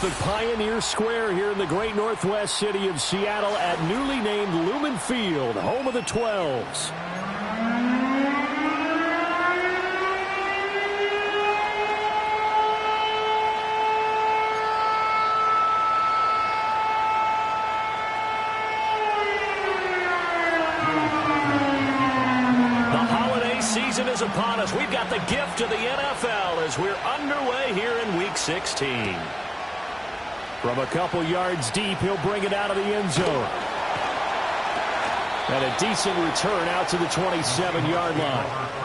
The Pioneer Square here in the great northwest city of Seattle at newly named Lumen Field, home of the 12s. The holiday season is upon us. We've got the gift of the NFL as we're underway here in Week 16. From a couple yards deep, he'll bring it out of the end zone. And a decent return out to the 27-yard line.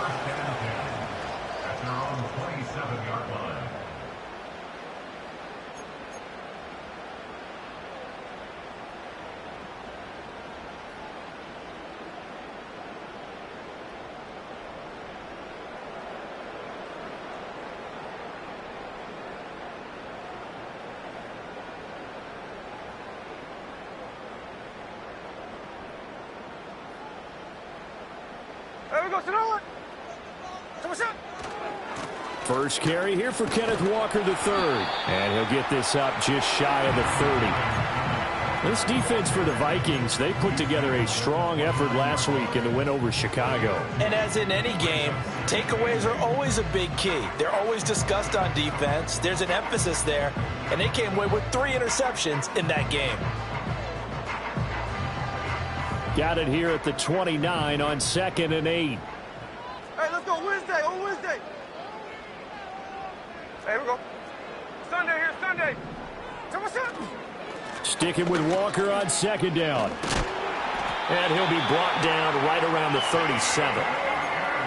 First carry here for Kenneth Walker III. And he'll get this up just shy of the 30. This defense for the Vikings, they put together a strong effort last week in the win over Chicago. And as in any game, takeaways are always a big key. They're always discussed on defense. There's an emphasis there. And they came away with 3 interceptions in that game. Got it here at the 29 on 2nd and 8. Hey, let's go Wednesday, on Wednesday. Hey, here we go. Sunday here, Sunday. So what's up? Sticking with Walker on 2nd down. And he'll be brought down right around the 37.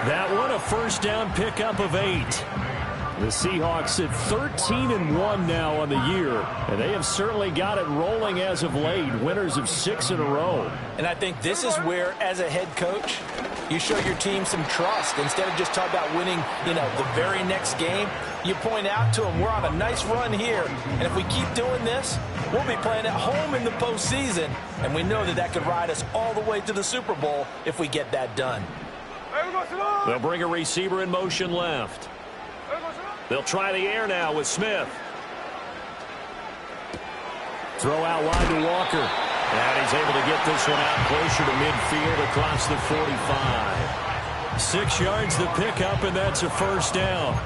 That one a first down pickup of 8. The Seahawks at 13-1 now on the year, and they have certainly got it rolling as of late, winners of 6 in a row. And I think this is where, as a head coach, you show your team some trust. Instead of just talking about winning, the very next game, you point out to them, we're on a nice run here, and if we keep doing this, we'll be playing at home in the postseason, and we know that could ride us all the way to the Super Bowl if we get that done. They'll bring a receiver in motion left. They'll try the air now with Smith. Throw out wide to Walker. And he's able to get this one out closer to midfield across the 45. 6 yards the pickup, and that's a first down.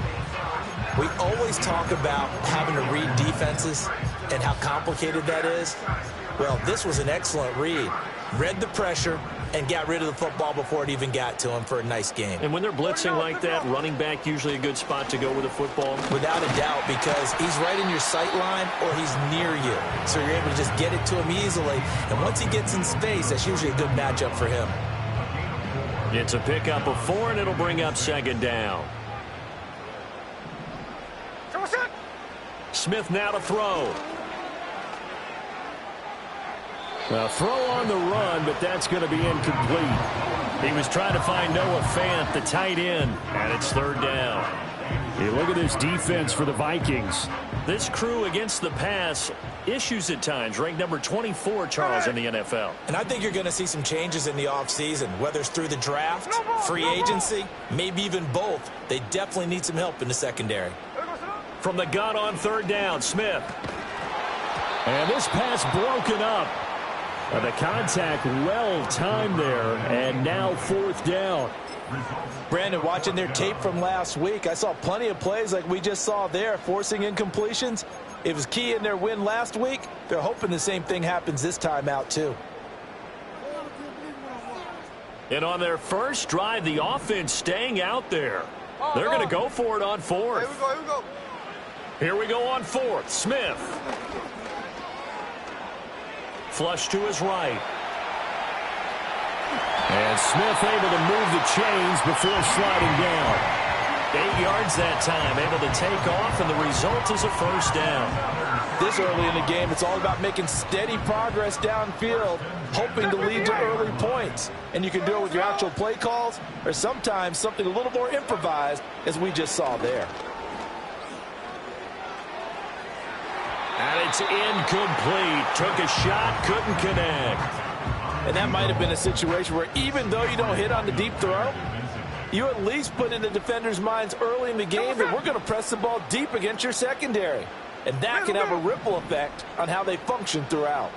We always talk about having to read defenses and how complicated that is. Well, this was an excellent read. Read the pressure and got rid of the football before it even got to him for a nice game. And when they're blitzing like that, running back usually a good spot to go with the football? Without a doubt, because he's right in your sight line or he's near you. So you're able to just get it to him easily. And once he gets in space, that's usually a good matchup for him. It's a pickup of 4, and it'll bring up 2nd down. Smith now to throw. A throw on the run, but that's going to be incomplete. He was trying to find Noah Fant, the tight end, and it's 3rd down. You look at this defense for the Vikings. This crew against the pass, issues at times, ranked number 24, Charles, in the NFL. And I think you're going to see some changes in the offseason, whether it's through the draft, free agency, maybe even both. They definitely need some help in the secondary. From the gun on 3rd down, Smith. And this pass broken up. The contact well timed there, and now 4th down. Brandon, watching their tape from last week, I saw plenty of plays like we just saw there, forcing incompletions. It was key in their win last week. They're hoping the same thing happens this time out, too. And on their first drive, the offense staying out there. They're going to go for it on 4th. Here we go. Here we go on 4th. Smith. Flush to his right. And Smith able to move the chains before sliding down. 8 yards that time, able to take off, and the result is a first down. This early in the game, it's all about making steady progress downfield, hoping to lead to early points. And you can do it with your actual play calls, or sometimes something a little more improvised, as we just saw there. And it's incomplete. Took a shot, couldn't connect. And that might have been a situation where even though you don't hit on the deep throw, you at least put in the defender's minds early in the game that we're going to press the ball deep against your secondary. And that can have a ripple effect on how they function throughout.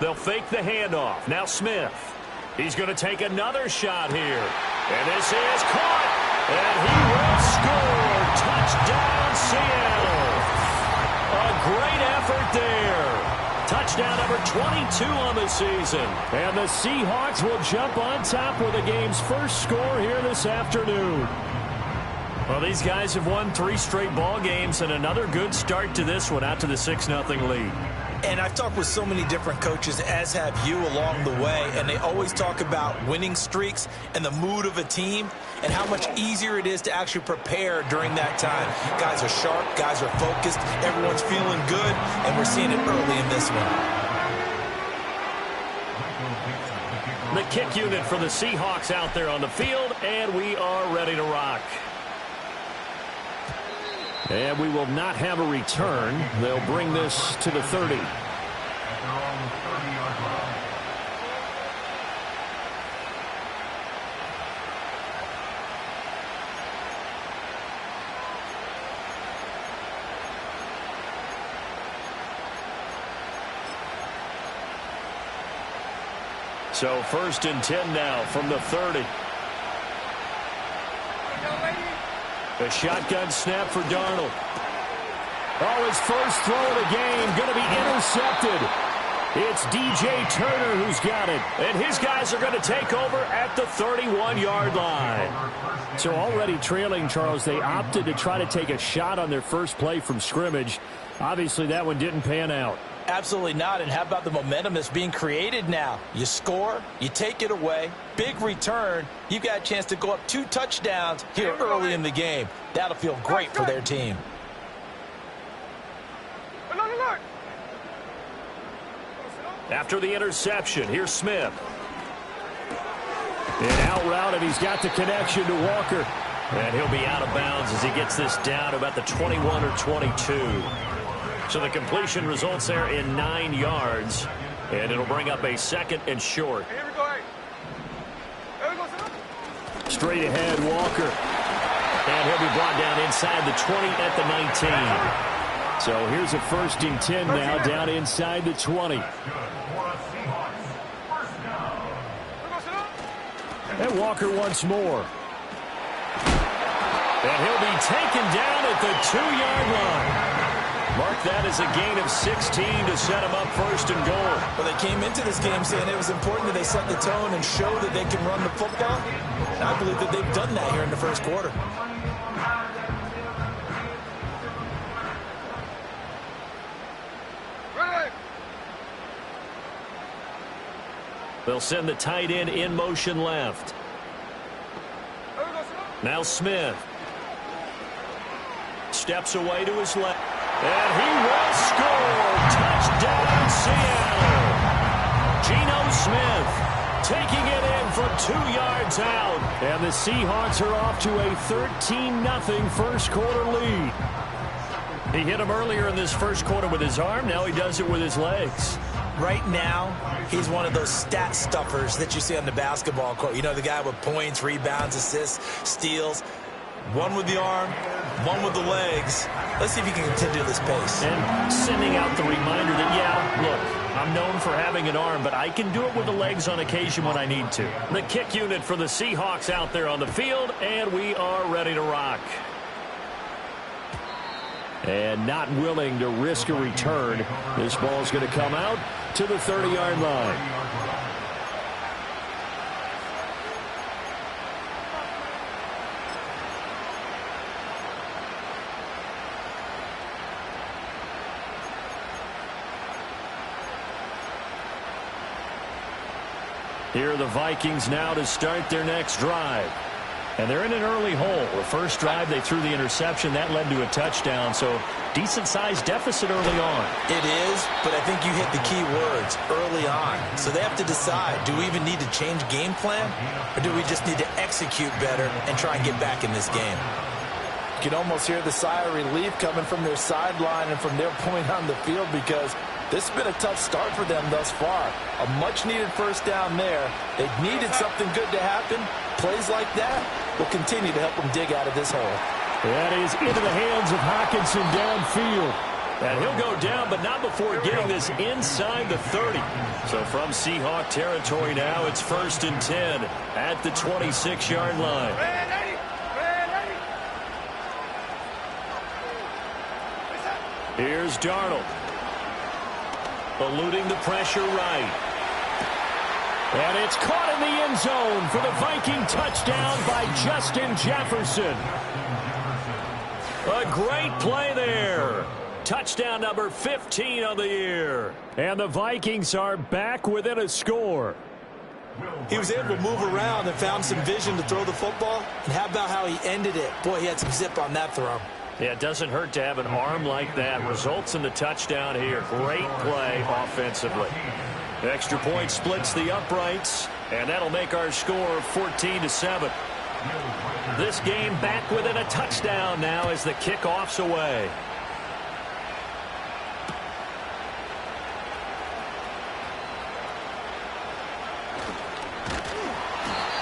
They'll fake the handoff. Now Smith. He's going to take another shot here. And this is caught. And he will score. Touchdown, Seattle. A great effort there. Touchdown number 22 on the season. And the Seahawks will jump on top with the game's first score here this afternoon. Well, these guys have won 3 straight ball games and another good start to this one out to the 6-0 lead. And I've talked with so many different coaches, as have you, along the way, and they always talk about winning streaks and the mood of a team and how much easier it is to actually prepare during that time. Guys are sharp, guys are focused, everyone's feeling good, and we're seeing it early in this one. The kick unit for the Seahawks out there on the field, and we are ready to rock. And we will not have a return. They'll bring this to the 30. So 1st and 10 now from the 30. A shotgun snap for Darnold. Oh, his first throw of the game going to be intercepted. It's DJ Turner who's got it. And his guys are going to take over at the 31-yard line. So already trailing, Charles, they opted to try to take a shot on their first play from scrimmage. Obviously, that one didn't pan out. Absolutely not. And how about the momentum that's being created now? You score, you take it away, big return. You've got a chance to go up 2 touchdowns here early in the game. That'll feel great for their team. After the interception, here's Smith. An out route, and he's got the connection to Walker. And he'll be out of bounds as he gets this down about the 21 or 22. So the completion results there in 9 yards. And it'll bring up a 2nd and short. Straight ahead, Walker. And he'll be brought down inside the 20 at the 19. So here's a 1st and 10 now down inside the 20. And Walker once more. And he'll be taken down at the 2-yard line. Mark that as a gain of 16 to set him up 1st and goal. Well, they came into this game saying it was important that they set the tone and show that they can run the football. And I believe that they've done that here in the first quarter. They'll send the tight end in motion left. Now Smith. Steps away to his left. And he will score. Touchdown, Seattle. Geno Smith taking it in from 2 yards out. And the Seahawks are off to a 13-0 first quarter lead. He hit him earlier in this first quarter with his arm. Now he does it with his legs. Right now, he's one of those stat stuffers that you see on the basketball court. You know, the guy with points, rebounds, assists, steals. One with the arm, one with the legs. Let's see if he can continue this pace. And sending out the reminder that, yeah, look, I'm known for having an arm, but I can do it with the legs on occasion when I need to. The kick unit for the Seahawks out there on the field, and we are ready to rock. And not willing to risk a return. This ball's going to come out to the 30-yard line. Here are the Vikings now to start their next drive. And they're in an early hole. The first drive, they threw the interception. That led to a touchdown. So decent-sized deficit early on. It is, but I think you hit the key words, early on. So they have to decide, do we even need to change game plan? Or do we just need to execute better and try and get back in this game? You can almost hear the sigh of relief coming from their sideline and from their point on the field, because this has been a tough start for them thus far. A much-needed first down there. They needed something good to happen. Plays like that will continue to help them dig out of this hole. That is into the hands of Hockenson downfield. And he'll go down, but not before getting this inside the 30. So from Seahawk territory now, it's 1st and 10 at the 26-yard line. Here's Darnold. Eluding the pressure right. And it's caught in the end zone for the Viking touchdown by Justin Jefferson. A great play there. Touchdown number 15 on the year. And the Vikings are back within a score. He was able to move around and found some vision to throw the football. And how about how he ended it? Boy, he had some zip on that throw. Yeah, it doesn't hurt to have an arm like that. Results in the touchdown here. Great play offensively. Extra point splits the uprights, and that'll make our score 14-7. This game back within a touchdown now as the kickoff's away.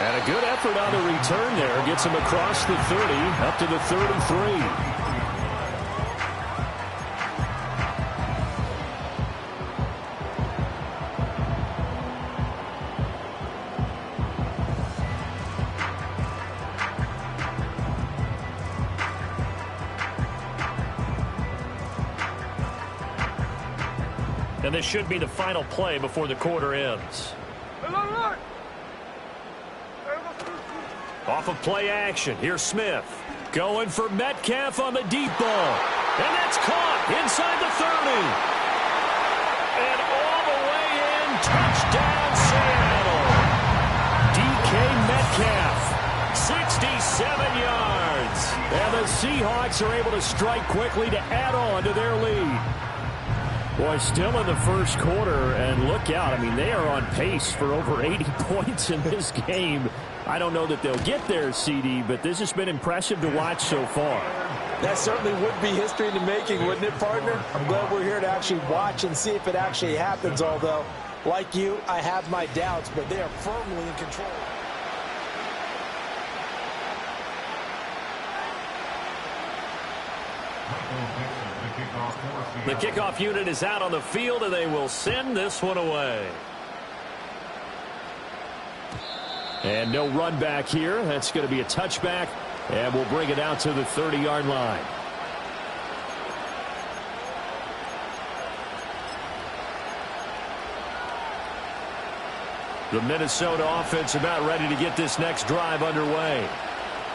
And a good effort on the return there. Gets him across the 30, up to the 33. And this should be the final play before the quarter ends. Off of play action, here's Smith. Going for Metcalf on the deep ball. And that's caught inside the 30. And all the way in, touchdown Seattle. DK Metcalf, 67 yards. And the Seahawks are able to strike quickly to add on to their lead. Boy, still in the first quarter, and look out. I mean, they are on pace for over 80 points in this game. I don't know that they'll get there, CD, but this has been impressive to watch so far. That certainly would be history in the making, wouldn't it, partner? I'm glad we're here to actually watch and see if it actually happens, although, like you, I have my doubts, but they are firmly in control. The kickoff unit is out on the field, and they will send this one away. And no run back here. That's going to be a touchback, and we'll bring it out to the 30-yard line. The Minnesota offense about ready to get this next drive underway.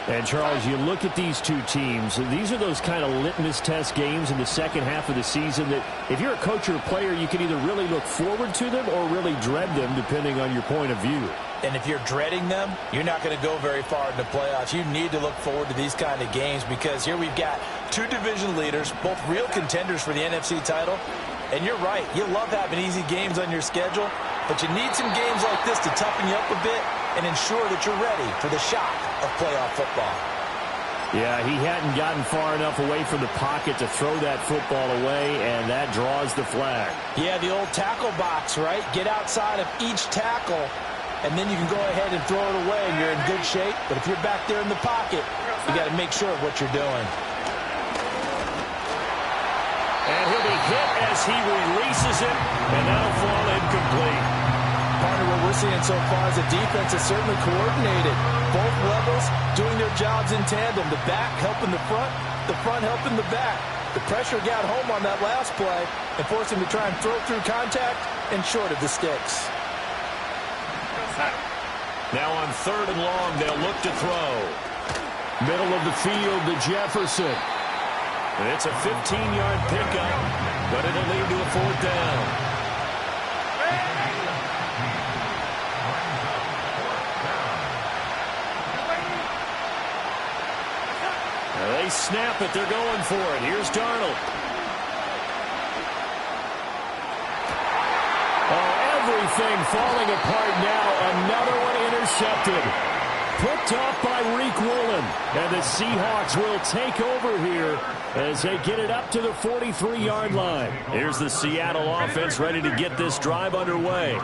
And, Charles, you look at these two teams, and these are those kind of litmus test games in the second half of the season that if you're a coach or a player, you can either really look forward to them or really dread them, depending on your point of view. And if you're dreading them, you're not going to go very far in the playoffs. You need to look forward to these kind of games because here we've got two division leaders, both real contenders for the NFC title. And you're right, you love having easy games on your schedule, but you need some games like this to toughen you up a bit and ensure that you're ready for the shock of playoff football. Yeah, he hadn't gotten far enough away from the pocket to throw that football away, and that draws the flag. Yeah, the old tackle box, right? Get outside of each tackle, and then you can go ahead and throw it away, and you're in good shape. But if you're back there in the pocket, you got to make sure of what you're doing. And he'll be hit as he releases it, and that'll fall incomplete. Partner, what we're seeing so far is the defense is certainly coordinated. Both levels doing their jobs in tandem. The back helping the front helping the back. The pressure got home on that last play and forced him to try and throw through contact and short of the sticks. Now on 3rd and long, they'll look to throw. Middle of the field to Jefferson. And it's a 15-yard pickup, but it'll lead to a 4th down. They snap it. They're going for it. Here's Darnold. Oh, everything falling apart now. Another one intercepted. Picked off by Reek Woolen. And the Seahawks will take over here as they get it up to the 43-yard line. Here's the Seattle offense ready to get this drive underway.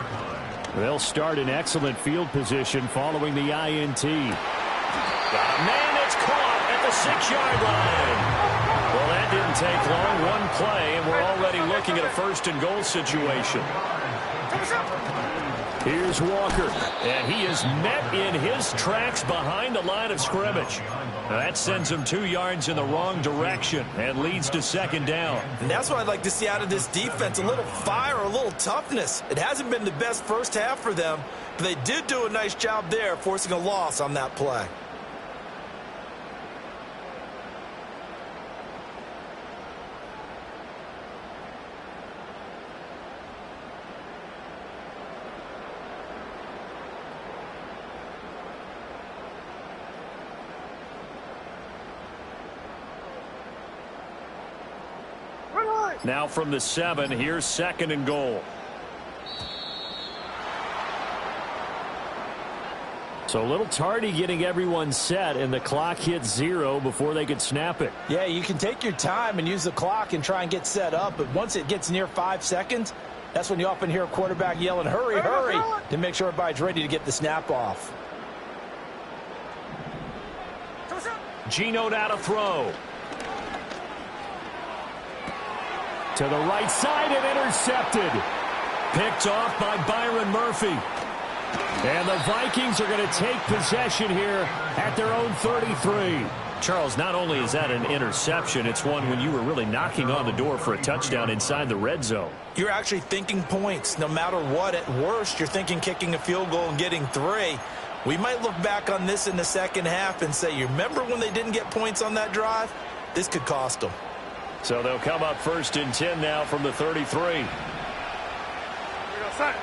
They'll start in excellent field position following the INT. Got a man that's caught at the 6-yard line. Well, that didn't take long. One play, and we're already looking at a 1st and goal situation. Here's Walker, and he is met in his tracks behind the line of scrimmage. Now that sends him 2 yards in the wrong direction and leads to 2nd down. And that's what I'd like to see out of this defense, a little fire, a little toughness. It hasn't been the best first half for them, but they did do a nice job there, forcing a loss on that play. Now from the 7, here's 2nd and goal. So a little tardy getting everyone set, and the clock hits 0 before they could snap it. Yeah, you can take your time and use the clock and try and get set up, but once it gets near 5 seconds, that's when you often hear a quarterback yelling, hurry, hurry, to make sure everybody's ready to get the snap off. Geno now to throw. To the right side and intercepted. Picked off by Byron Murphy. And the Vikings are going to take possession here at their own 33. Charles, not only is that an interception, it's one when you were really knocking on the door for a touchdown inside the red zone. You're actually thinking points. No matter what, at worst, you're thinking kicking a field goal and getting 3. We might look back on this in the second half and say, you remember when they didn't get points on that drive? This could cost them. So they'll come up 1st and 10 now from the 33. Here we go, set.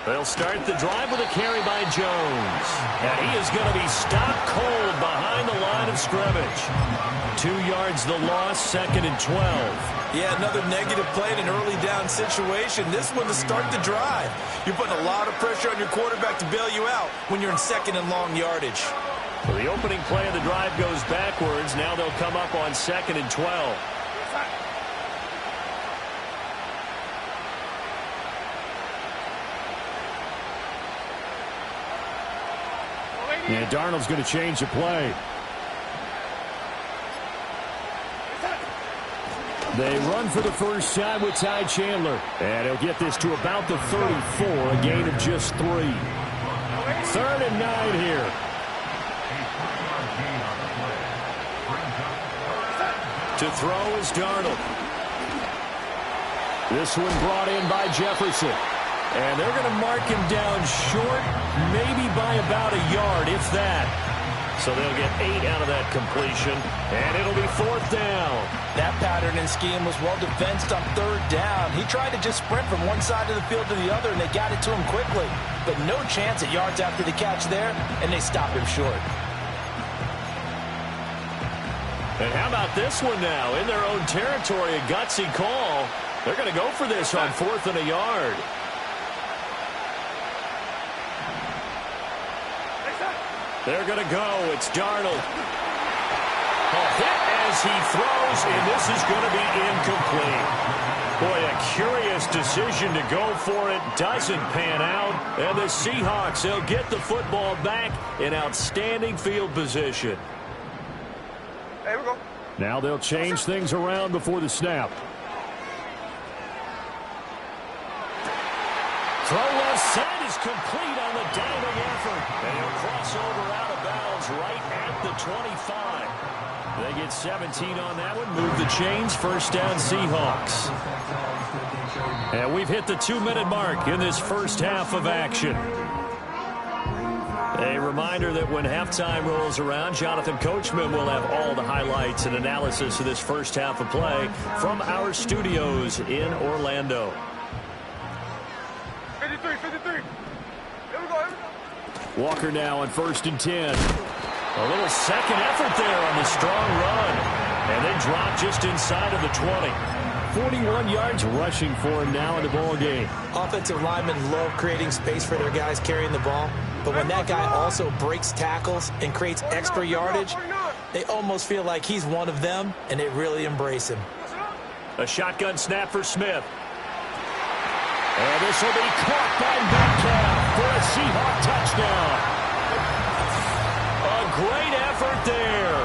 They'll start the drive with a carry by Jones. And he is going to be stopped cold behind the line of scrimmage. 2 yards the loss, 2nd and 12. Yeah, another negative play in an early down situation. This one to start the drive. You're putting a lot of pressure on your quarterback to bail you out when you're in 2nd and long yardage. Well, the opening play of the drive goes backwards. Now they'll come up on 2nd and 12. And Darnold's going to change the play. They run for the first time with Ty Chandler. And he'll get this to about the 34, a gain of just 3. 3rd and 9 here. To throw is Darnold. This one brought in by Jefferson. And they're going to mark him down short, maybe by about a yard, if that. So they'll get 8 out of that completion, and it'll be 4th down. That pattern and scheme was well defensed on 3rd down. He tried to just sprint from one side of the field to the other, and they got it to him quickly. But no chance at yards after the catch there, and they stop him short. And how about this one now? In their own territory, a gutsy call. They're going to go for this on 4th and a yard. They're going to go. It's Darnold. A hit as he throws, and this is going to be incomplete. Boy, a curious decision to go for it. Doesn't pan out. And the Seahawks, they'll get the football back in outstanding field position. There we go. Now they'll change things around before the snap. Throw left side is complete on the diving effort. And he'll cross over out of bounds right at the 25. They get 17 on that one. Move the chains. 1st down Seahawks. And we've hit the 2-minute mark in this first half of action. A reminder that when halftime rolls around, Jonathan Coachman will have all the highlights and analysis of this first half of play from our studios in Orlando. 53. Here we go. Walker now on 1st and 10. A little second effort there on the strong run. And they drop just inside of the 20. 41 yards rushing for him now in the ball game. Offensive linemen love creating space for their guys carrying the ball. But when that guy also breaks tackles and creates extra yardage, they almost feel like he's one of them, and they really embrace him. A shotgun snap for Smith. And this will be caught by Metcalf for a Seahawk touchdown. A great effort there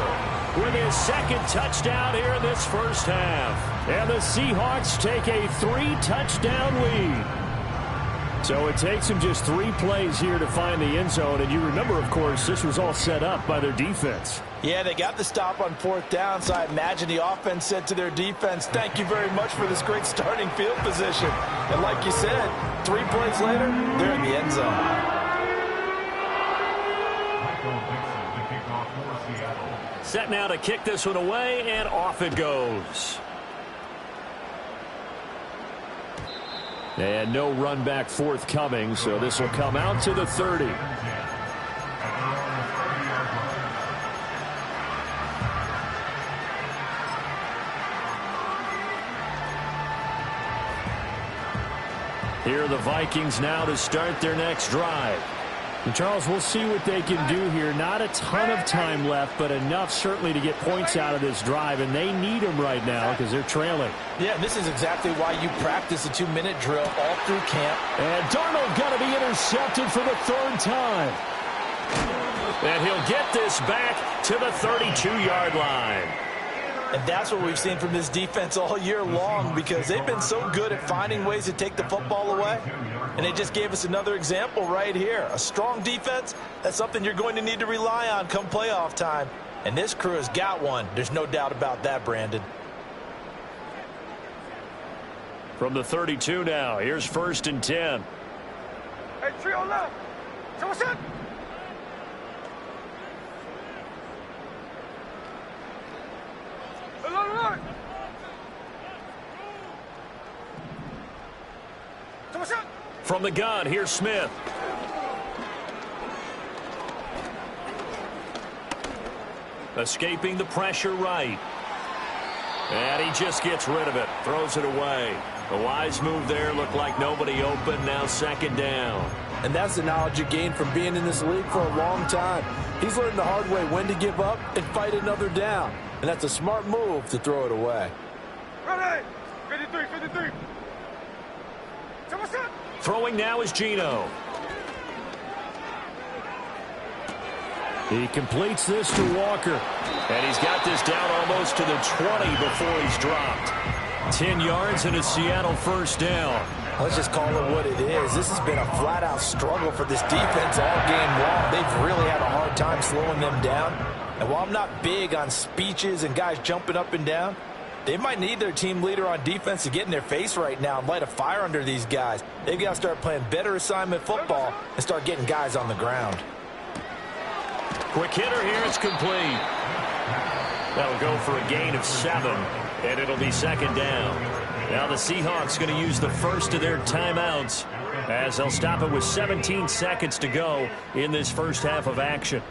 with his second touchdown here in this first half. And the Seahawks take a 3-touchdown lead. So it takes them just 3 plays here to find the end zone. And you remember, of course, this was all set up by their defense. Yeah, they got the stop on 4th down, so I imagine the offense said to their defense, thank you very much for this great starting field position. And like you said, 3 plays later, they're in the end zone. Set now to kick this one away, and off it goes. And no run back forthcoming, so this will come out to the 30. Here are the Vikings now to start their next drive. And Charles, we'll see what they can do here. Not a ton of time left, but enough certainly to get points out of this drive, and they need them right now because they're trailing. Yeah, this is exactly why you practice a 2-minute drill all through camp. And Darnold going to be intercepted for the 3rd time. And he'll get this back to the 32-yard line. And that's what we've seen from this defense all year long, because they've been so good at finding ways to take the football away. And they just gave us another example right here. A strong defense, that's something you're going to need to rely on come playoff time. And this crew has got one. There's no doubt about that, Brandon. From the 32 now, here's 1st and 10. Hey, trio left. So what's up? From the gun, here's Smith. Escaping the pressure right. And he just gets rid of it. Throws it away. A wise move there. Looked like nobody open. Now 2nd down. And that's the knowledge you gain from being in this league for a long time. He's learned the hard way when to give up and fight another down. And that's a smart move to throw it away. Ready. 53, 53. So what's up? Throwing now is Geno. He completes this to Walker. And he's got this down almost to the 20 before he's dropped. 10 yards and a Seattle 1st down. Let's just call it what it is. This has been a flat-out struggle for this defense all game long. They've really had a hard time slowing them down. And while I'm not big on speeches and guys jumping up and down, they might need their team leader on defense to get in their face right now and light a fire under these guys. They've got to start playing better assignment football and start getting guys on the ground. Quick hitter here. It's complete. That'll go for a gain of 7, and it'll be 2nd down. Now the Seahawks going to use the first of their timeouts as they'll stop it with 17 seconds to go in this first half of action.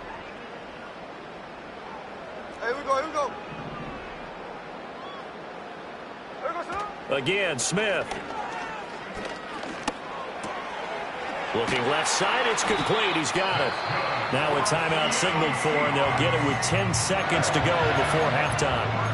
Here we go, here we go. Again, Smith. Looking left side, it's complete. He's got it. Now a timeout signaled for, and they'll get it with 10 seconds to go before halftime.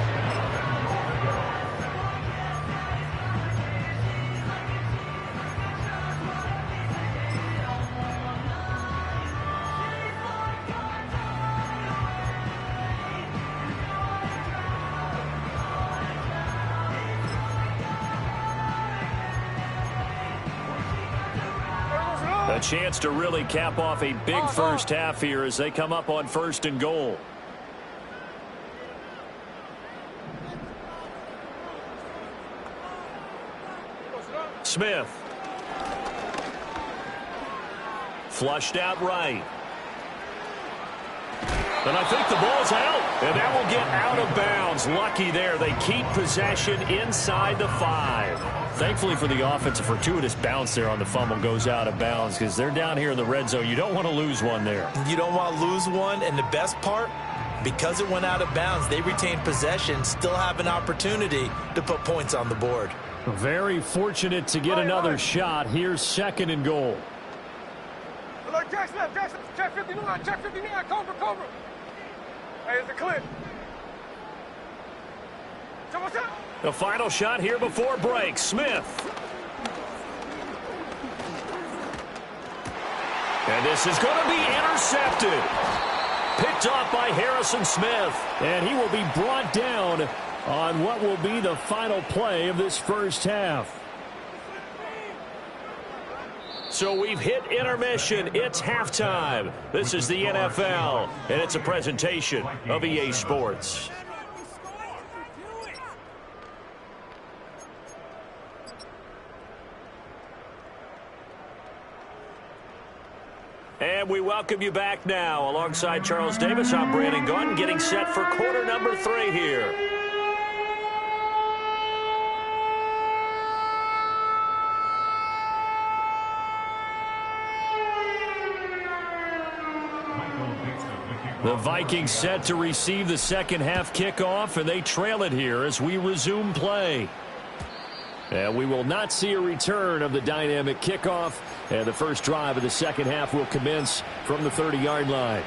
A chance to really cap off a big first half here as they come up on 1st and goal. Smith. Flushed out right. And I think the ball's out. And that will get out of bounds. Lucky there. They keep possession inside the 5. Thankfully for the offense, a fortuitous bounce there on the fumble goes out of bounds because they're down here in the red zone. You don't want to lose one there. You don't want to lose one, and the best part, because it went out of bounds, they retain possession, still have an opportunity to put points on the board. Very fortunate to get another shot. Here's 2nd and goal. Look, Jackson left, Jackson, check 59, check 59, Cobra, Cobra. Hey, it's a clip. So what's up? The final shot here before break. Smith. And this is going to be intercepted. Picked off by Harrison Smith. And he will be brought down on what will be the final play of this first half. So we've hit intermission. It's halftime. This is the NFL, and it's a presentation of EA Sports. And we welcome you back now. Alongside Charles Davis, I'm Brandon Gaudin, getting set for quarter number 3 here. The Vikings set to receive the second half kickoff, and they trail it here as we resume play. And we will not see a return of the dynamic kickoff. And the first drive of the second half will commence from the 30-yard line.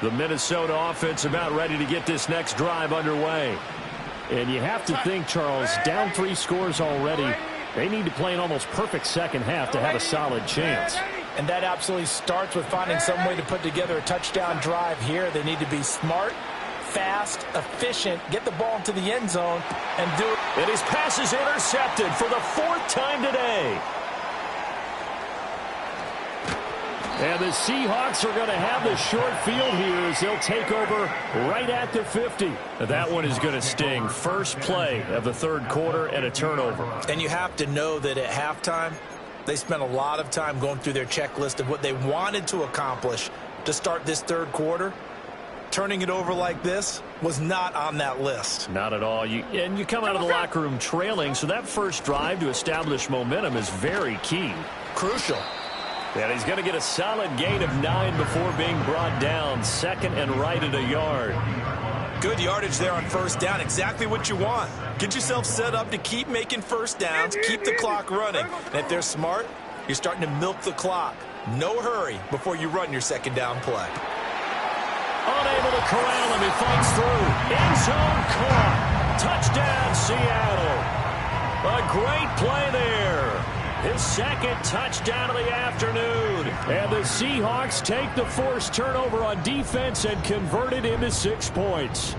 The Minnesota offense about ready to get this next drive underway. And you have to think, Charles, down 3 scores already. They need to play an almost perfect second half to have a solid chance. And that absolutely starts with finding some way to put together a touchdown drive here. They need to be smart, fast, efficient, get the ball into the end zone, and do it. And his pass is intercepted for the 4th time today. And the Seahawks are going to have the short field here as they'll take over right at the 50. That one is going to sting. First play of the 3rd quarter and a turnover. And you have to know that at halftime, they spent a lot of time going through their checklist of what they wanted to accomplish to start this 3rd quarter. Turning it over like this was not on that list. Not at all. You come out of the locker room trailing, so that first drive to establish momentum is very key. Crucial. And he's going to get a solid gain of 9 before being brought down. Second and right at a yard. Good yardage there on first down. Exactly what you want. Get yourself set up to keep making first downs, keep the clock running. And if they're smart, you're starting to milk the clock. No hurry before you run your second down play. Unable to corral him. He fights through. End zone caught. Touchdown, Seattle. A great play there. His second touchdown of the afternoon. And the Seahawks take the forced turnover on defense and convert it into 6 points.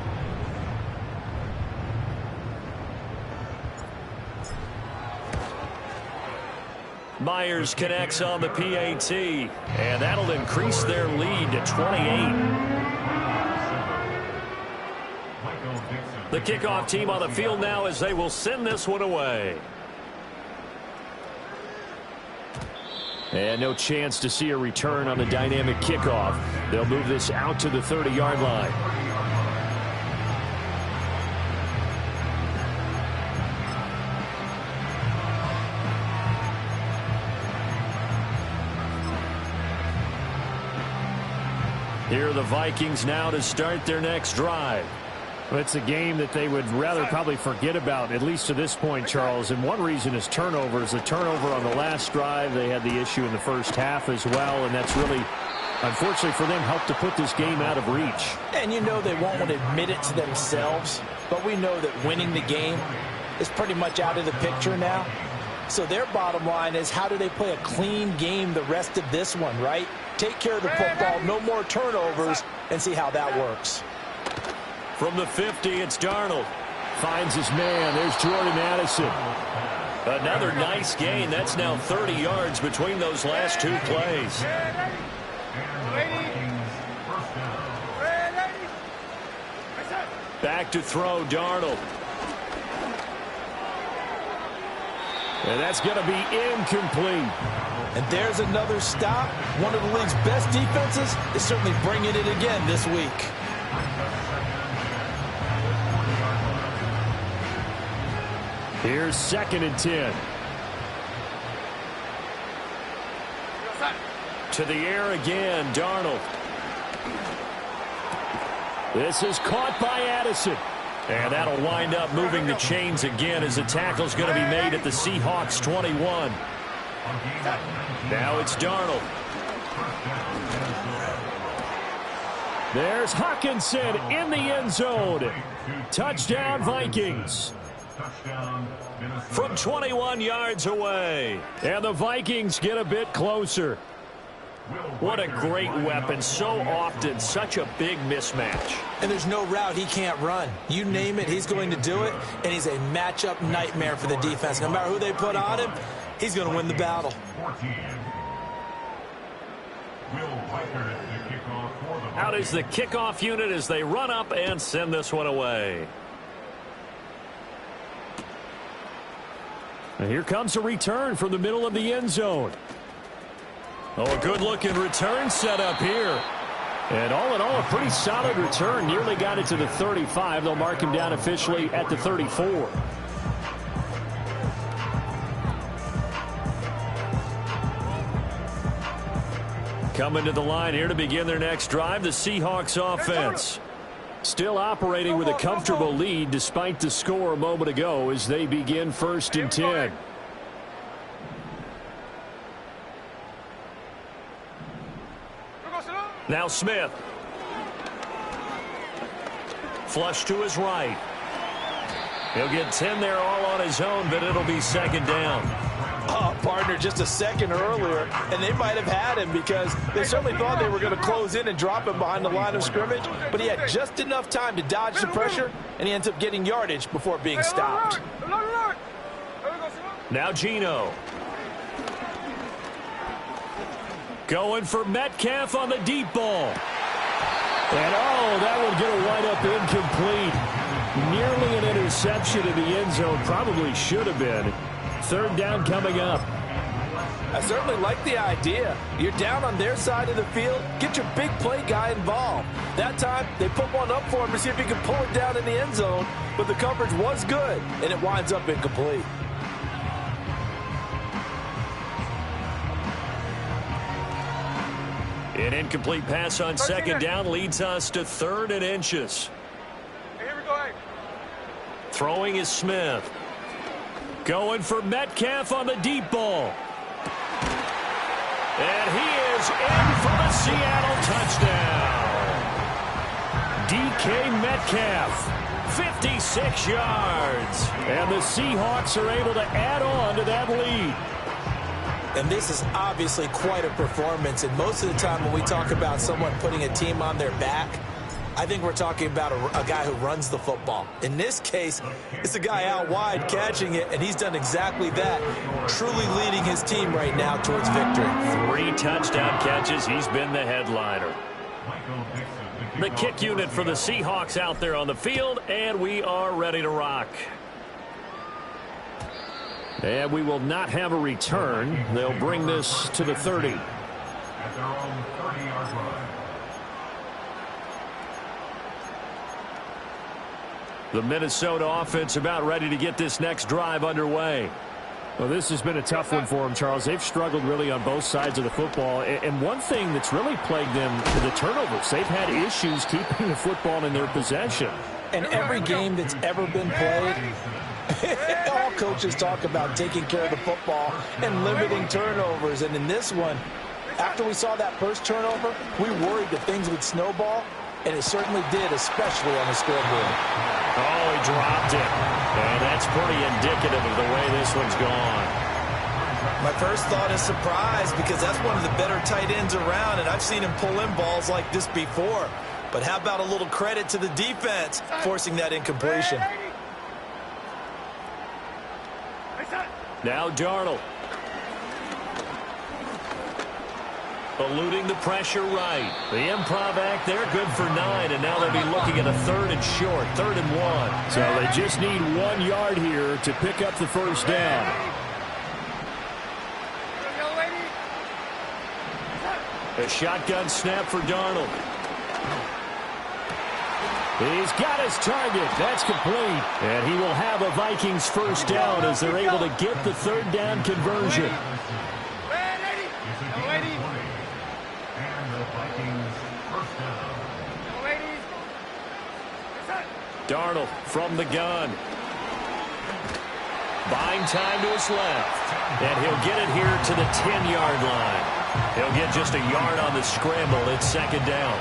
Myers connects on the PAT, and that'll increase their lead to 28. The kickoff team on the field now as they will send this one away. And no chance to see a return on the dynamic kickoff. They'll move this out to the 30-yard line. Here are the Vikings now to start their next drive. Well, it's a game that they would rather probably forget about, at least to this point, Charles. And one reason is turnovers. The turnover on the last drive, they had the issue in the first half as well, and that's really, unfortunately for them, helped to put this game out of reach. And you know they won't want to admit it to themselves, but we know that winning the game is pretty much out of the picture now. So their bottom line is, how do they play a clean game the rest of this one, right? Take care of the football, no more turnovers, and see how that works. From the 50, it's Darnold. Finds his man. There's Jordan Addison. Another nice gain. That's now 30 yards between those last 2 plays. Back to throw, Darnold. And that's going to be incomplete. And there's another stop. One of the league's best defenses is certainly bringing it again this week. Here's 2nd and 10. To the air again, Darnold. This is caught by Addison. And that'll wind up moving the chains again as the tackle's going to be made at the Seahawks 21. Now it's Darnold. There's Hawkinson in the end zone. Touchdown, Vikings. From 21 yards away. And the Vikings get a bit closer. What a great weapon. So often, such a big mismatch. And there's no route he can't run. You name it, he's going to do it, and he's a matchup nightmare for the defense. No matter who they put on him, he's going to win the battle. Out is the kickoff unit as they run up and send this one away. And here comes a return from the middle of the end zone. Oh, a good-looking return set up here. And all in all, a pretty solid return. Nearly got it to the 35. They'll mark him down officially at the 34. Coming to the line here to begin their next drive, the Seahawks offense. Still operating with a comfortable lead despite the score a moment ago as they begin 1st and 10. Now Smith. Flush to his right. He'll get 10 there all on his own, but it'll be 2nd down. Oh, partner, just a second earlier, and they might have had him because they certainly thought they were going to close in and drop him behind the line of scrimmage, but he had just enough time to dodge the pressure, and he ends up getting yardage before being stopped. Now Geno. Going for Metcalf on the deep ball. And oh, that would get a wind up incomplete. Nearly an interception in the end zone. Probably should have been. 3rd down coming up. I certainly like the idea. You're down on their side of the field. Get your big play guy involved. That time, they put one up for him to see if he could pull it down in the end zone. But the coverage was good, and it winds up incomplete. An incomplete pass on 2nd down leads us to 3rd and inches. Hey, here we go, hey. Throwing is Smith. Going for Metcalf on the deep ball. And he is in for the Seattle touchdown. DK Metcalf, 56 yards. And the Seahawks are able to add on to that lead. And this is obviously quite a performance. And most of the time when we talk about someone putting a team on their back, I think we're talking about a guy who runs the football. In this case, it's a guy out wide catching it, and he's done exactly that, truly leading his team right now towards victory. 3 touchdown catches. He's been the headliner. The kick unit for the Seahawks out there on the field, and we are ready to rock. And we will not have a return. They'll bring this to the 30. At their own 30-yard line. The Minnesota offense about ready to get this next drive underway. Well, this has been a tough one for them, Charles. They've struggled really on both sides of the football. And one thing that's really plagued them are the turnovers. They've had issues keeping the football in their possession. And every game that's ever been played, all coaches talk about taking care of the football and limiting turnovers. And in this one, after we saw that first turnover, we worried that things would snowball, and it certainly did, especially on the scoreboard. Oh, he dropped it. And that's pretty indicative of the way this one's gone. My first thought is surprise because that's one of the better tight ends around, and I've seen him pull in balls like this before. But how about a little credit to the defense forcing that incompletion? Now Darnold. Eluding the pressure right. The improv act there, good for 9, and now they'll be looking at a 3rd and short, 3rd and 1. So they just need 1 yard here to pick up the first down. A shotgun snap for Darnold. He's got his target. That's complete. And he will have a Vikings first down as they're able to get the 3rd down conversion. Darnold from the gun. Buying time to his left. And he'll get it here to the 10-yard line. He'll get just a yard on the scramble. It's 2nd down.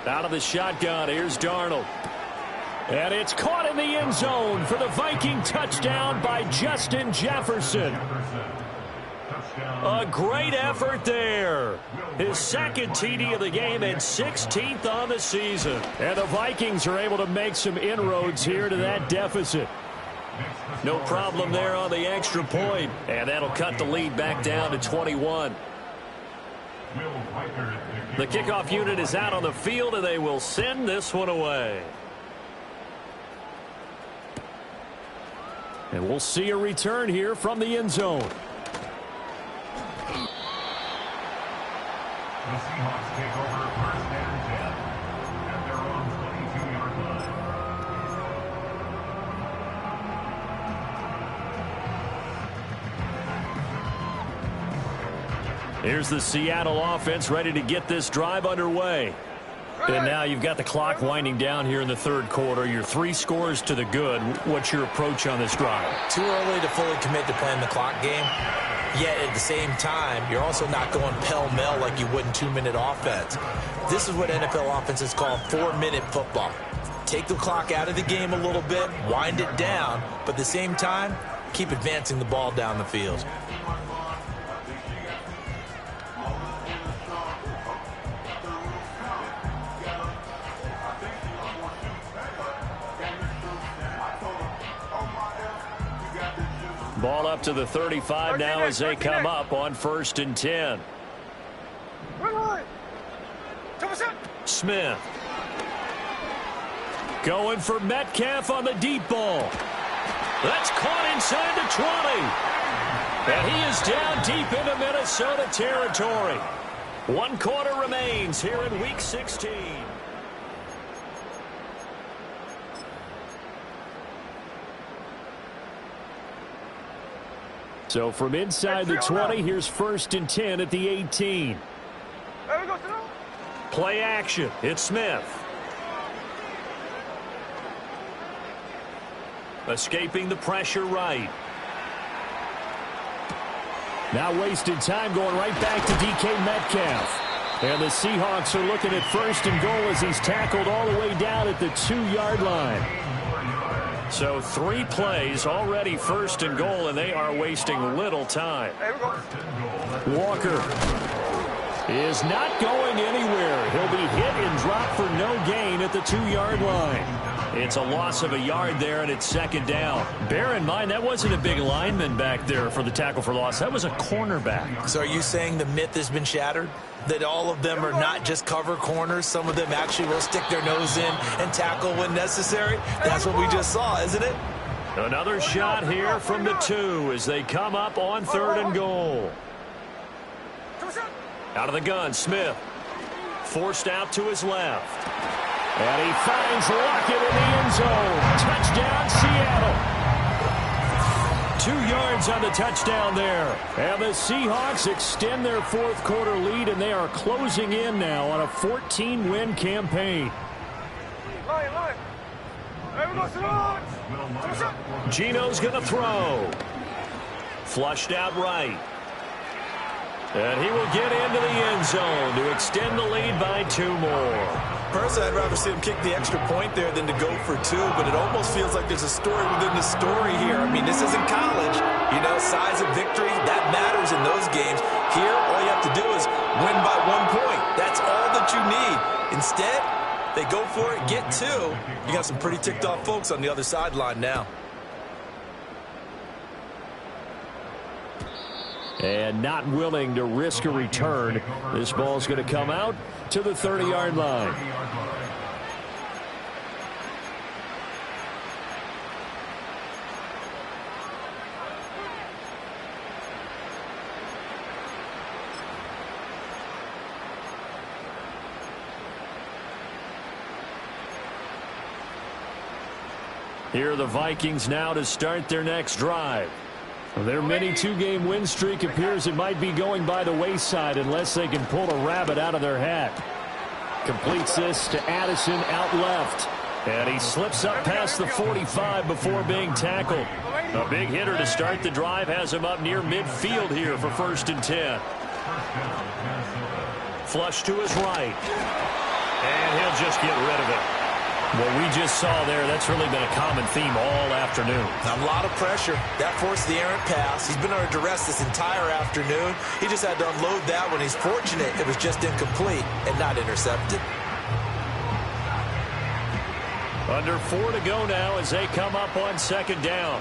Out of the shotgun, here's Darnold. And it's caught in the end zone for the Viking touchdown by Justin Jefferson. A great effort there. His second TD of the game and 16th on the season. And the Vikings are able to make some inroads here to that deficit. No problem there on the extra point. And that'll cut the lead back down to 21. The kickoff unit is out on the field, and they will send this one away. And we'll see a return here from the end zone. The Seahawks take over first and 10 at their own 22-yard line. Here's the Seattle offense ready to get this drive underway. And now you've got the clock winding down here in the third quarter. You're 3 scores to the good. What's your approach on this drive? Too early to fully commit to playing the clock game. Yet at the same time, you're also not going pell-mell like you would in 2-minute offense. This is what NFL offenses call 4-minute football. Take the clock out of the game a little bit, wind it down, but at the same time, keep advancing the ball down the field. Ball up to the 35 now as they come up on 1st and 10. Smith. Going for Metcalf on the deep ball. That's caught inside the 20. And he is down deep into Minnesota territory. 1 quarter remains here in Week 16. So from inside the 20, here's 1st and 10 at the 18. Play action. It's Smith. Escaping the pressure right. Now wasted time going right back to DK Metcalf. And the Seahawks are looking at 1st and goal as he's tackled all the way down at the 2-yard line. So 3 plays already 1st and goal, and they are wasting little time. Walker is not going anywhere. He'll be hit and dropped for no gain at the 2-yard line. It's a loss of a yard there, and it's 2nd down. Bear in mind, that wasn't a big lineman back there for the tackle for loss. That was a cornerback. So are you saying the myth has been shattered? That all of them are not just cover corners? Some of them actually will stick their nose in and tackle when necessary? That's what we just saw, isn't it? Another shot here from the 2 as they come up on 3rd and goal. Out of the gun, Smith. Forced out to his left. And he finds Lockett in the end zone. Touchdown, Seattle. 2 yards on the touchdown there. And the Seahawks extend their 4th quarter lead, and they are closing in now on a 14-win campaign. Gino's going to throw. Flushed out right. And he will get into the end zone to extend the lead by 2 more. Personally, I'd rather see him kick the extra point there than to go for 2, but it almost feels like there's a story within the story here. I mean, this isn't college. You know, size of victory, that matters in those games. Here, all you have to do is win by 1 point. That's all that you need. Instead, they go for it, get 2. You got some pretty ticked off folks on the other sideline now. And not willing to risk a return. This ball's going to come out to the 30-yard line. Here are the Vikings now to start their next drive. Their mini 2-game win streak appears it might be going by the wayside unless they can pull a rabbit out of their hat. Completes this to Addison out left. And he slips up past the 45 before being tackled. A big hitter to start the drive has him up near midfield here for 1st and 10. Flush to his right. And he'll just get rid of it. What we just saw there, that's really been a common theme all afternoon. A lot of pressure. That forced the errant pass. He's been under duress this entire afternoon. He just had to unload that one. He's fortunate it was just incomplete and not intercepted. Under 4 to go now as they come up on second down.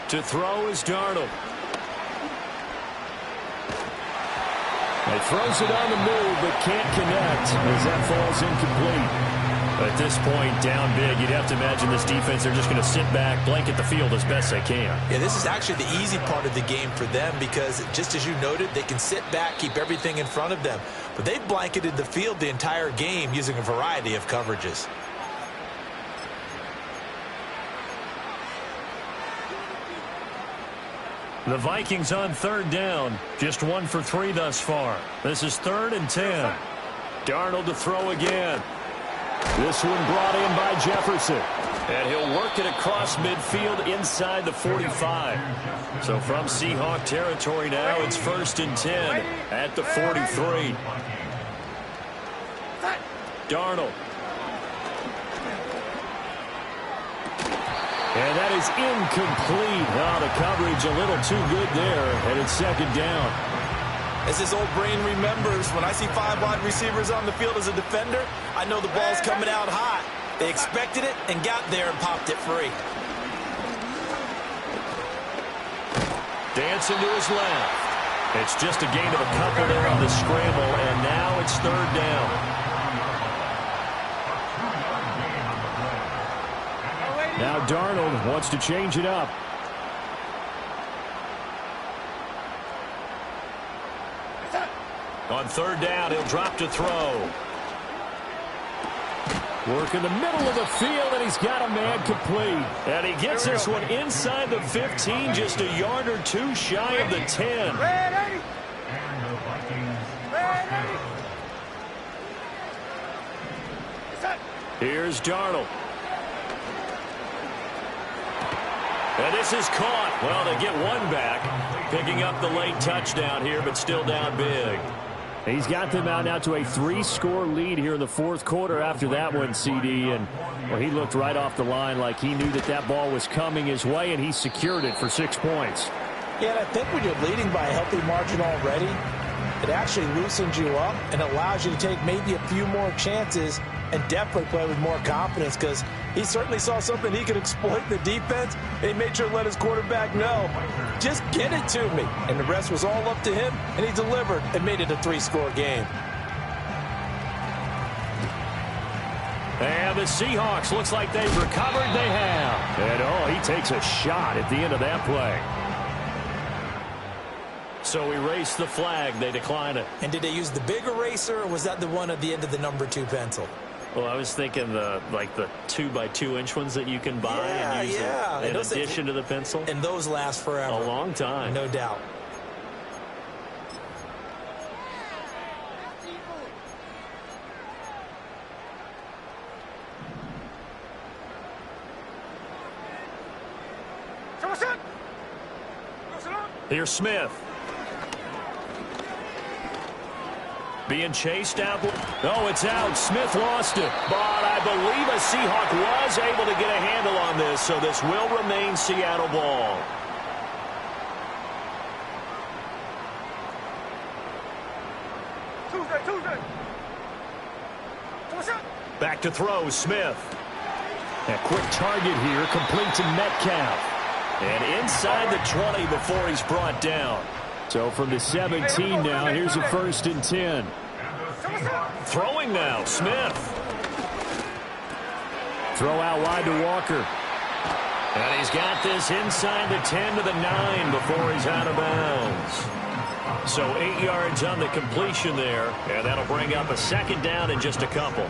To throw is Darnold. He throws it on the move, but can't connect as that falls incomplete. At this point, down big, you'd have to imagine this defense, they're just going to sit back, blanket the field as best they can. Yeah, this is actually the easy part of the game for them because, just as you noted, they can sit back, keep everything in front of them. But they've blanketed the field the entire game using a variety of coverages. The Vikings on third down. Just 1 for 3 thus far. This is 3rd and 10. Darnold to throw again. This one brought in by Jefferson. And he'll work it across midfield inside the 45. So from Seahawk territory now, it's 1st and 10 at the 43. Darnold. And that is incomplete. Oh, the coverage a little too good there, and it's 2nd down. As his old brain remembers, when I see 5 wide receivers on the field as a defender, I know the ball's coming out hot. They expected it and got there and popped it free. Dancing to his left. It's just a gain of a couple there on the scramble, and now it's 3rd down. Now Darnold wants to change it up. On 3rd down, he'll drop to throw. Work in the middle of the field, and he's got a man complete. And he gets this one inside the 15, just a yard or 2 shy of the 10. Here's Darnold. And this is caught. Well, they get one back, picking up the late touchdown here, but still down big. He's got them out now to a 3-score lead here in the 4th quarter after that one, CD. And well, he looked right off the line like he knew that that ball was coming his way, and he secured it for 6 points. Yeah, and I think when you're leading by a healthy margin already, it actually loosens you up and allows you to take maybe a few more chances and definitely play with more confidence because he certainly saw something he could exploit in the defense, and he made sure to let his quarterback know, just get it to me. And the rest was all up to him, and he delivered and made it a 3-score game. And the Seahawks, looks like they've recovered. They have. And, oh, he takes a shot at the end of that play. So erase the flag. They decline it. And did they use the big eraser, or was that the one at the end of the number 2 pencil? Well, I was thinking the 2x2-inch ones that you can buy and use in addition to the pencil. And those last forever. A long time. No doubt. Here's Smith. Being chased out. Oh, it's out. Smith lost it. But I believe a Seahawk was able to get a handle on this, so this will remain Seattle ball. Tuesday. Back to throw, Smith. A quick target here, complete to Metcalf. And inside the 20 before he's brought down. So from the 17 now, here's a 1st and 10. Throwing now, Smith. Throw out wide to Walker. And he's got this inside the 10 to the 9 before he's out of bounds. So 8 yards on the completion there, and that'll bring up a 2nd down in just a couple.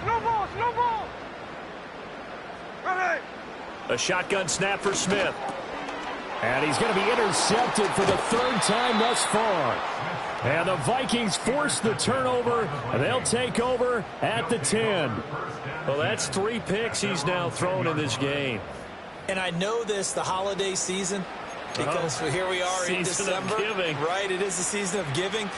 No ball. Ready. A shotgun snap for Smith. And he's going to be intercepted for the 3rd time thus far. And the Vikings force the turnover, and they'll take over at the 10. Well, that's 3 picks he's now thrown in this game. And I know this, the holiday season, Because here we are in Season of December. giving. Right, it is the season of giving.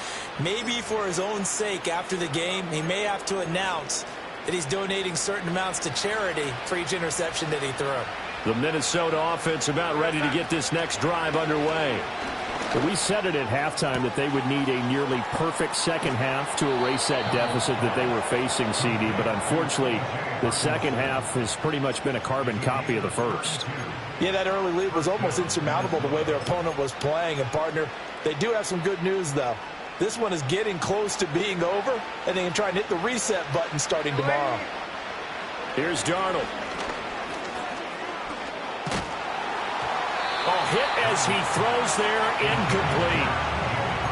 Maybe for his own sake after the game, he may have to announce that he's donating certain amounts to charity for each interception that he threw. The Minnesota offense about ready to get this next drive underway. But we said it at halftime that they would need a nearly perfect second half to erase that deficit that they were facing, CD. But unfortunately, the second half has pretty much been a carbon copy of the first. Yeah, that early lead was almost insurmountable the way their opponent was playing. And, partner, they do have some good news, though. This one is getting close to being over, and they can try and hit the reset button starting tomorrow. Here's Darnold. Hit as he throws there, incomplete.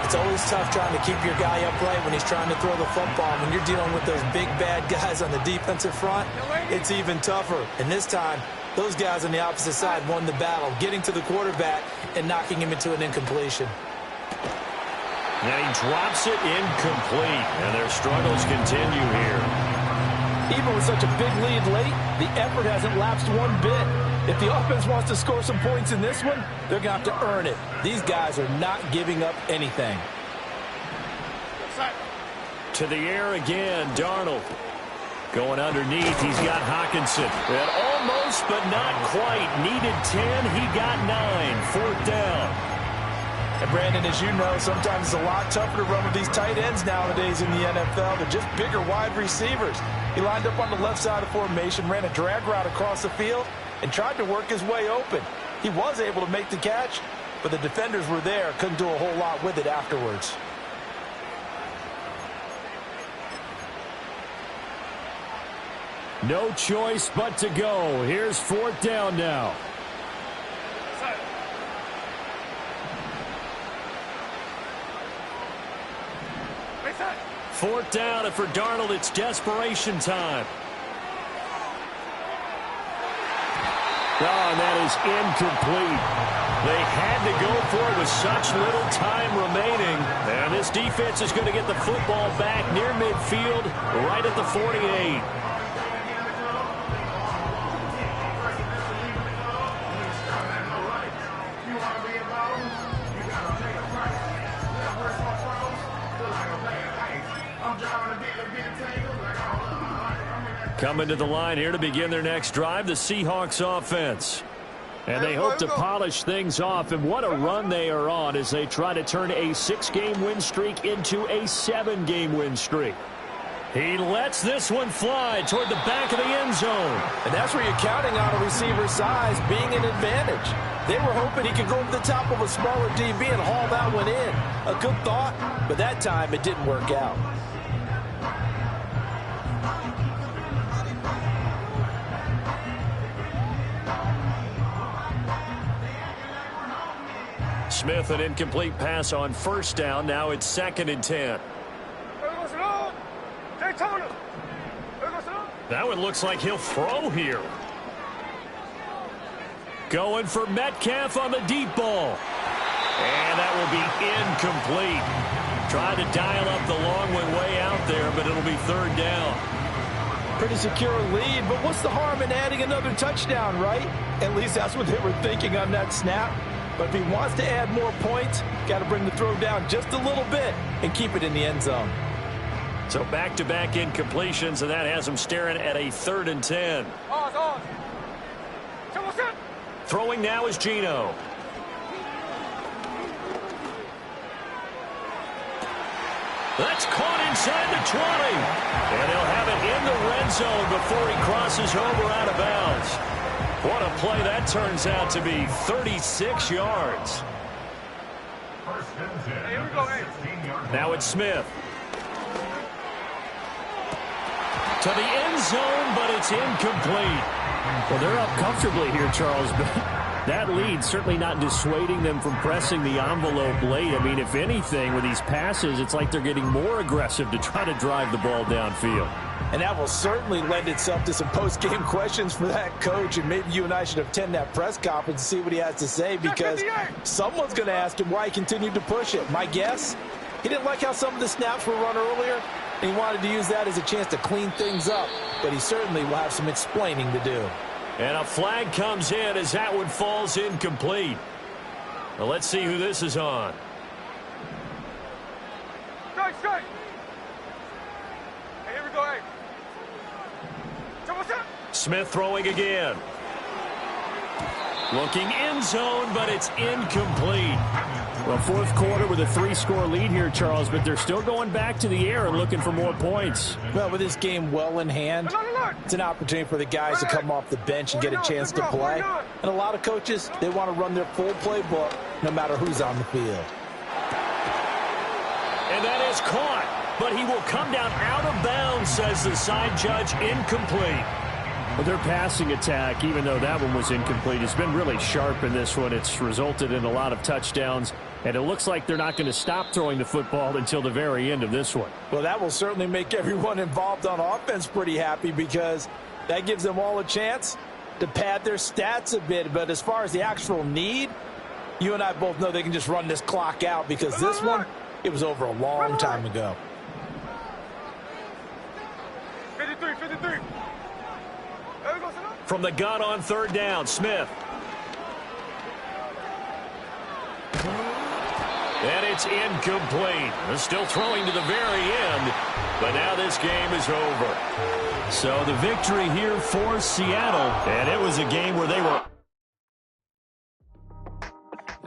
It's always tough trying to keep your guy upright when he's trying to throw the football. When you're dealing with those big, bad guys on the defensive front, it's even tougher. And this time, those guys on the opposite side won the battle, getting to the quarterback and knocking him into an incompletion. And he drops it incomplete. And their struggles continue here. Even with such a big lead late, the effort hasn't lapsed one bit. If the offense wants to score some points in this one, they're going to have to earn it. These guys are not giving up anything. To the air again, Darnold. Going underneath, he's got Hockenson. And almost, but not quite. Needed 10, he got 9. Fourth down. And, Brandon, as you know, sometimes it's a lot tougher to run with these tight ends nowadays in the NFL. They're just bigger wide receivers. He lined up on the left side of formation, ran a drag route across the field, and tried to work his way open. He was able to make the catch, but the defenders were there, couldn't do a whole lot with it afterwards. No choice but to go. Here's fourth down now. Fourth down, and for Darnold, it's desperation time. Oh, and that is incomplete. They had to go for it with such little time remaining. And this defense is going to get the football back near midfield, right at the 48. Coming to the line here to begin their next drive, the Seahawks offense. And they hope to polish things off, and what a run they are on as they try to turn a 6-game win streak into a 7-game win streak. He lets this one fly toward the back of the end zone. And that's where you're counting on a receiver's size being an advantage. They were hoping he could go to the top of a smaller DB and haul that one in. A good thought, but that time it didn't work out. Smith, an incomplete pass on first down. Now it's 2nd and 10. That one looks like he'll throw here. Going for Metcalf on the deep ball. And that will be incomplete. Tried to dial up the long one way out there, but it'll be 3rd down. Pretty secure lead, but what's the harm in adding another touchdown, right? At least that's what they were thinking on that snap. But if he wants to add more points, got to bring the throw down just a little bit and keep it in the end zone. So back-to-back incompletions, and that has him staring at a 3rd and 10. Throwing now is Geno. That's caught inside the 20. And he'll have it in the red zone before he crosses over out of bounds. What a play that turns out to be. 36 yards. Now it's Smith. To the end zone, but it's incomplete. Well, they're up comfortably here, Charles, but that lead certainly not dissuading them from pressing the envelope late. I mean, if anything, with these passes, it's like they're getting more aggressive to try to drive the ball downfield. And that will certainly lend itself to some post-game questions for that coach, and maybe you and I should attend that press conference and see what he has to say, because someone's going to ask him why he continued to push it. My guess, he didn't like how some of the snaps were run earlier, and he wanted to use that as a chance to clean things up, but he certainly will have some explaining to do. And a flag comes in as that one falls incomplete. Well, let's see who this is on. Strike, strike. Hey, here we go, hey. So what's up? Smith throwing again. Looking end zone, but it's incomplete. Well, fourth quarter with a 3-score lead here, Charles, but they're still going back to the air and looking for more points. Well, with this game well in hand, it's an opportunity for the guys to come off the bench and get a chance to play. And a lot of coaches, they want to run their full playbook no matter who's on the field. And that is caught, but he will come down out of bounds, says the side judge, incomplete. Well, their passing attack, even though that one was incomplete, has been really sharp in this one. It's resulted in a lot of touchdowns, and it looks like they're not going to stop throwing the football until the very end of this one. Well, that will certainly make everyone involved on offense pretty happy because that gives them all a chance to pad their stats a bit. But as far as the actual need, you and I both know they can just run this clock out because this one, it was over a long time ago. 53, 53. From the gun on third down, Smith. And it's incomplete. They're still throwing to the very end, but now this game is over. So the victory here for Seattle, and it was a game where they were